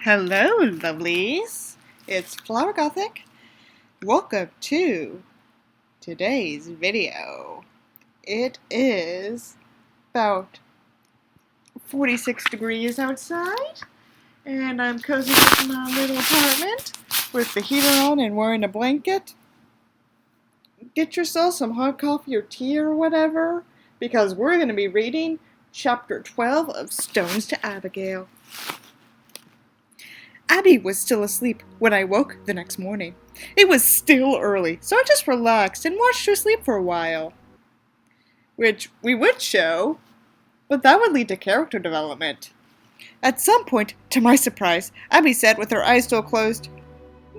Hello, lovelies. It's Flowergothic. Welcome to today's video. It is about 46 degrees outside, and I'm cozy up in my little apartment with the heater on and wearing a blanket. Get yourself some hot coffee or tea or whatever, because we're going to be reading chapter 12 of Stones to Abbigale. Abby was still asleep when I woke the next morning. It was still early, so I just relaxed and watched her sleep for a while. Which we would show, but that would lead to character development. At some point, to my surprise, Abby said with her eyes still closed,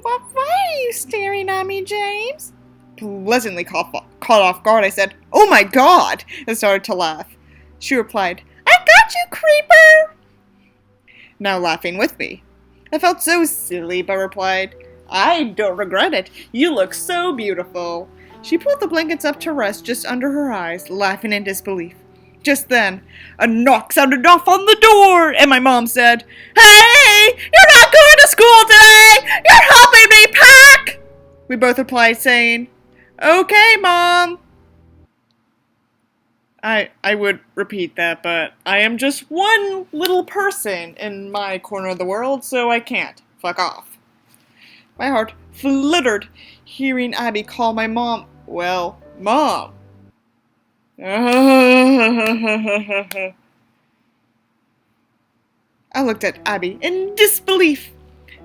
"Why are you staring at me, James?" Pleasantly caught off guard, I said, "Oh my God!" and started to laugh. She replied, "I got you, creeper!" Now laughing with me. I felt so silly, but replied, "I don't regret it. You look so beautiful." She pulled the blankets up to rest just under her eyes, laughing in disbelief. Just then, a knock sounded off on the door, and my mom said, "Hey, you're not going to school today! You're helping me pack!" We both replied saying, "Okay, Mom." I would repeat that, but I am just one little person in my corner of the world, so I can't. Fuck off. My heart fluttered hearing Abby call my mom, well, Mom. I looked at Abby in disbelief.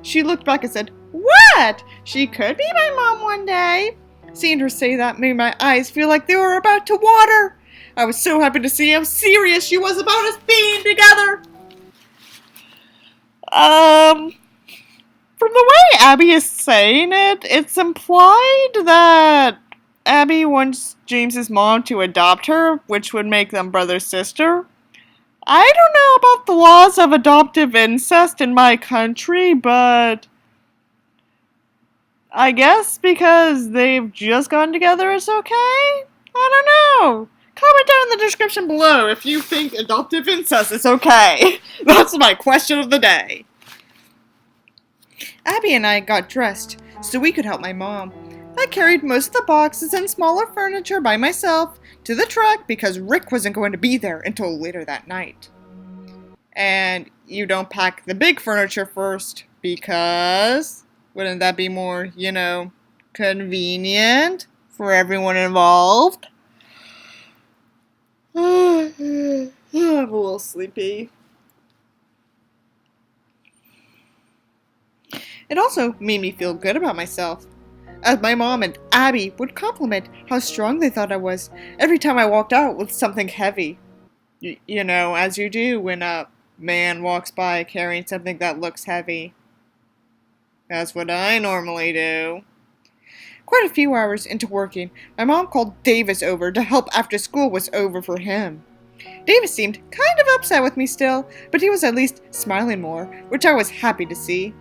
She looked back and said, "What? She could be my mom one day." Seeing her say that made my eyes feel like they were about to water. I was so happy to see how serious she was about us being together. From the way Abby is saying it, it's implied that Abby wants James's mom to adopt her, which would make them brother-sister. I don't know about the laws of adoptive incest in my country, but I guess because they've just gotten together, it's okay? I don't know. Comment down in the description below if you think adoptive incest is okay. That's my question of the day. Abby and I got dressed so we could help my mom. I carried most of the boxes and smaller furniture by myself to the truck because Rick wasn't going to be there until later that night. And you don't pack the big furniture first because wouldn't that be more, convenient for everyone involved? I'm a little sleepy. It also made me feel good about myself, as my mom and Abby would compliment how strong they thought I was every time I walked out with something heavy. As you do when a man walks by carrying something that looks heavy. That's what I normally do. Quite a few hours into working, my mom called Davis over to help after school was over for him. Davis seemed kind of upset with me still, but he was at least smiling more, which I was happy to see.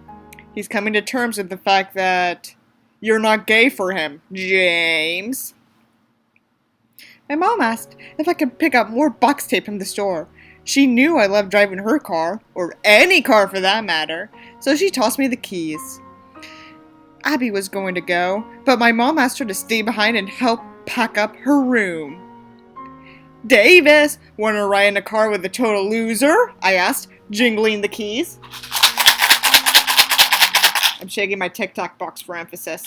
He's coming to terms with the fact that you're not gay for him, James. My mom asked if I could pick up more box tape from the store. She knew I loved driving her car, or any car for that matter, so she tossed me the keys. Abby was going to go, but my mom asked her to stay behind and help pack up her room. "Davis, want to ride in a car with a total loser?" I asked, jingling the keys. I'm shaking my TikTok box for emphasis.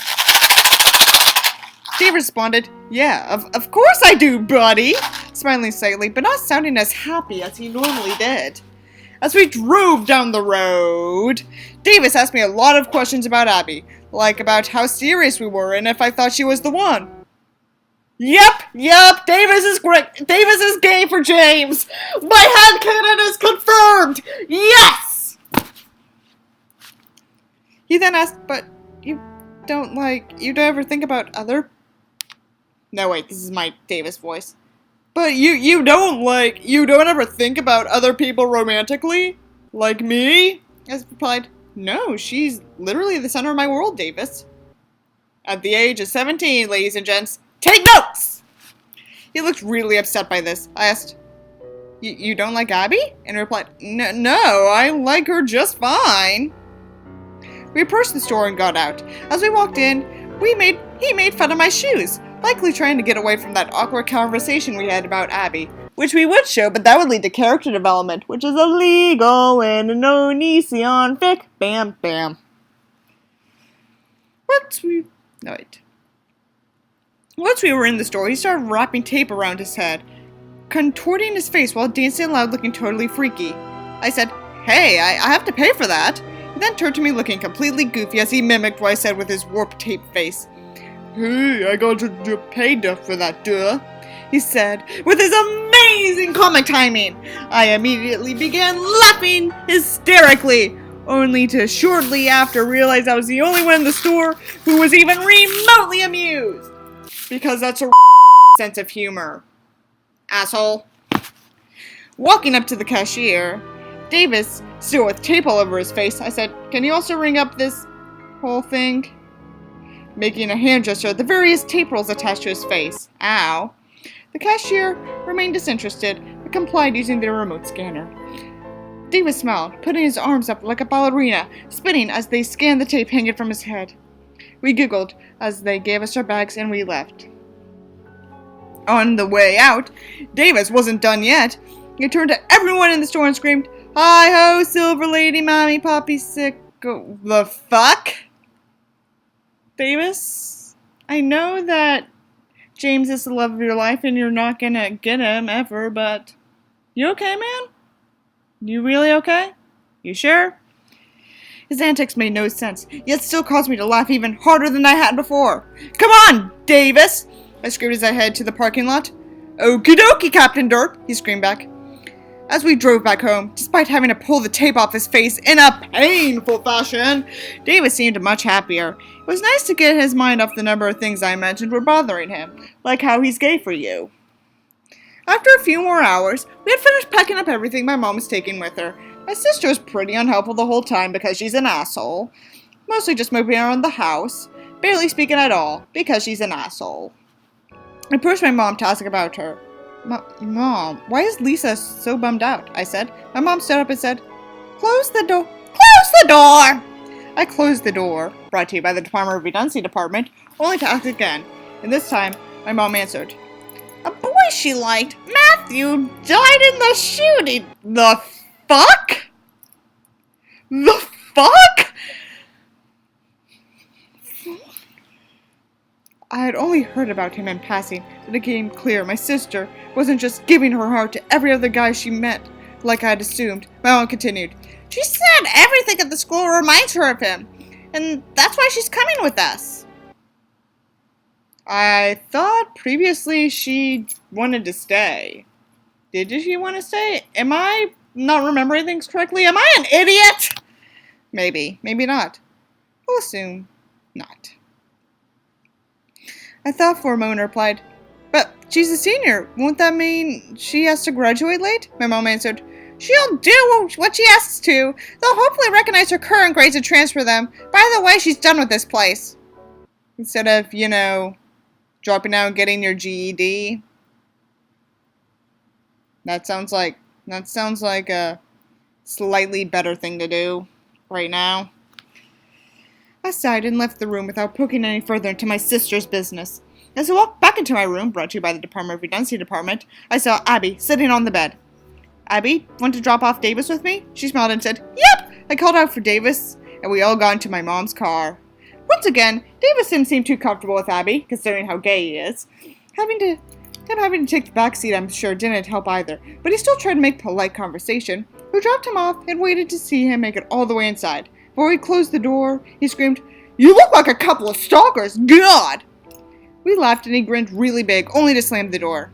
Dave responded, "Yeah, of course I do, buddy," smiling slightly, but not sounding as happy as he normally did. As we drove down the road, Davis asked me a lot of questions about Abby, like about how serious we were and if I thought she was the one. Yep, Davis is great. Davis is gay for James. My headcanon is confirmed. Yes! He then asked, "But you don't ever think about other..." No, wait, this is my Davis voice. "But you don't ever think about other people romantically? Like me?" I replied, "No, she's literally the center of my world, Davis." At the age of 17, ladies and gents, take notes! He looked really upset by this. I asked, You don't like Abby? And replied, No, I like her just fine. We approached the store and got out. As we walked in, he made fun of my shoes, likely trying to get away from that awkward conversation we had about Abby, which we would show, but that would lead to character development, which is illegal in an Onision fic. Bam, bam. Once we were in the store, he started wrapping tape around his head, contorting his face while dancing aloud, looking totally freaky. I said, Hey, I have to pay for that. He then turned to me looking completely goofy as he mimicked what I said with his warped tape face. Hey, I got to pay for that, duh, he said, with his amazing comic timing. I immediately began laughing hysterically, only to shortly after realize I was the only one in the store who was even remotely amused. Because that's a sense of humor. Asshole. Walking up to the cashier, Davis, still with tape all over his face, I said, Can you also ring up this whole thing? Making a hand gesture at the various tape rolls attached to his face. Ow. The cashier remained disinterested, but complied using their remote scanner. Davis smiled, putting his arms up like a ballerina, spinning as they scanned the tape hanging from his head. We giggled as they gave us our bags and we left. On the way out, Davis wasn't done yet. He turned to everyone in the store and screamed, Hi-ho, silver lady, mommy, poppy, sick. The fuck? Davis, I know that James is the love of your life and you're not gonna get him ever, but you okay, man? You really okay? You sure? His antics made no sense, yet still caused me to laugh even harder than I had before. Come on, Davis! I screamed as I headed to the parking lot. Okie dokie, Captain Derp, he screamed back. As we drove back home, despite having to pull the tape off his face in a painful fashion, Davis seemed much happier. It was nice to get his mind off the number of things I imagined were bothering him, like how he's gay for you. After a few more hours, we had finished packing up everything my mom was taking with her. My sister was pretty unhelpful the whole time because she's an asshole. Mostly just moping around the house, barely speaking at all, because she's an asshole. I pushed my mom to ask about her. Mom, why is Lisa so bummed out? I said. My mom stood up and said, Close the door. Close the door! I closed the door, brought to you by the Department of Redundancy Department, only to ask again. And this time, my mom answered, A boy she liked, Matthew, died in the shooting. The fuck? The fuck? I had only heard about him in passing, but it became clear my sister wasn't just giving her heart to every other guy she met, like I had assumed. My mom continued, She said everything at the school reminds her of him, and that's why she's coming with us. I thought previously she wanted to stay. Did she want to stay? Am I not remembering things correctly? Am I an idiot? Maybe, maybe not. We'll assume not. I thought for a moment and replied, But she's a senior. Won't that mean she has to graduate late? My mom answered, She'll do what she asks to. They'll hopefully recognize her current grades and transfer them. By the way, she's done with this place. Instead of, dropping out and getting your GED. That sounds like a slightly better thing to do right now. I sighed and left the room without poking any further into my sister's business. As I walked back into my room, brought to you by the Department of Redundancy Department, I saw Abby sitting on the bed. Abby, want to drop off Davis with me? She smiled and said, Yep! I called out for Davis, and we all got into my mom's car. Once again, Davis didn't seem too comfortable with Abby, considering how gay he is. Having to take the back seat, I'm sure, didn't help either, but he still tried to make polite conversation. We dropped him off and waited to see him make it all the way inside. Before he closed the door, he screamed, You look like a couple of stalkers! God! We laughed and he grinned really big, only to slam the door.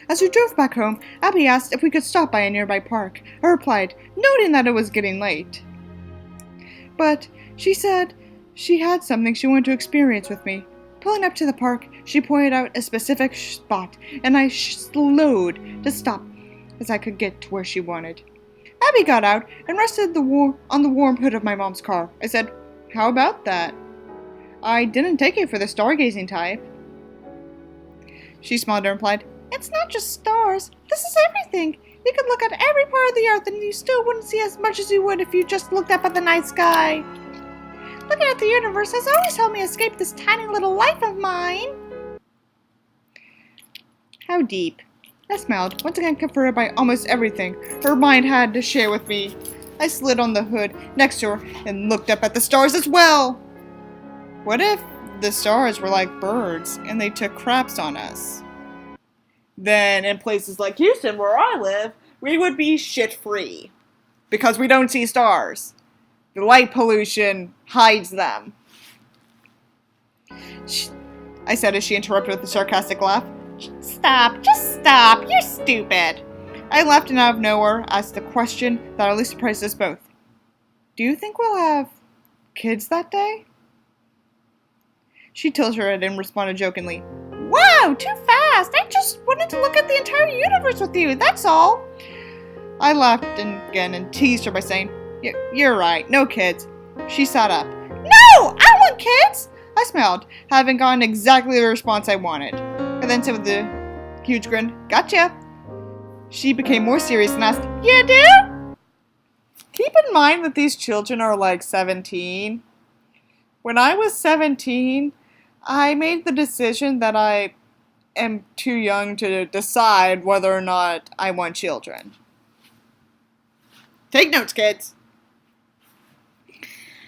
As we drove back home, Abby asked if we could stop by a nearby park. I replied, noting that it was getting late. But she said she had something she wanted to experience with me. Pulling up to the park, she pointed out a specific spot, and I slowed to stop as I could get to where she wanted. Abby got out and rested on the warm hood of my mom's car. I said, How about that? I didn't take it for the stargazing type. She smiled and replied, It's not just stars. This is everything. You could look at every part of the earth and you still wouldn't see as much as you would if you just looked up at the night sky. Looking at the universe has always helped me escape this tiny little life of mine. How deep. I smiled, once again confronted by almost everything her mind had to share with me. I slid on the hood next to her and looked up at the stars as well. What if the stars were like birds and they took craps on us? Then in places like Houston, where I live, we would be shit-free. Because we don't see stars. The light pollution hides them. I said as she interrupted with a sarcastic laugh. Stop, just stop, you're stupid. I laughed and out of nowhere asked the question that at least surprised us both. Do you think we'll have kids that day? She tilted her head and responded jokingly. Wow, too fast! I just wanted to look at the entire universe with you, that's all. I laughed again and teased her by saying, You're right, no kids. She sat up. No, I want kids! I smiled, having gotten exactly the response I wanted. And then said with a huge grin, Gotcha. She became more serious and asked, You do? Keep in mind that these children are like 17. When I was 17, I made the decision that I am too young to decide whether or not I want children. Take notes, kids.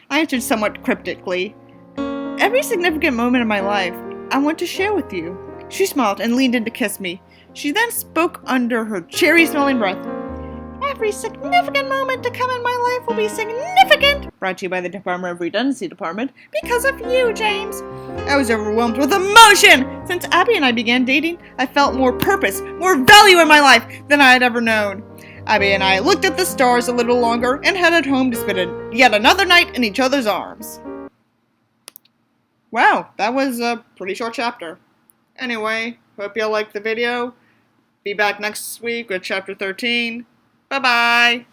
I answered somewhat cryptically. Every significant moment of my life, I want to share with you. She smiled and leaned in to kiss me. She then spoke under her cherry-smelling breath. Every significant moment to come in my life will be significant. Brought to you by the Department of Redundancy Department because of you, James. I was overwhelmed with emotion. Since Abby and I began dating, I felt more purpose, more value in my life than I had ever known. Abby and I looked at the stars a little longer and headed home to spend yet another night in each other's arms. Wow, that was a pretty short chapter. Anyway, hope you liked the video. Be back next week with chapter 13. Bye-bye.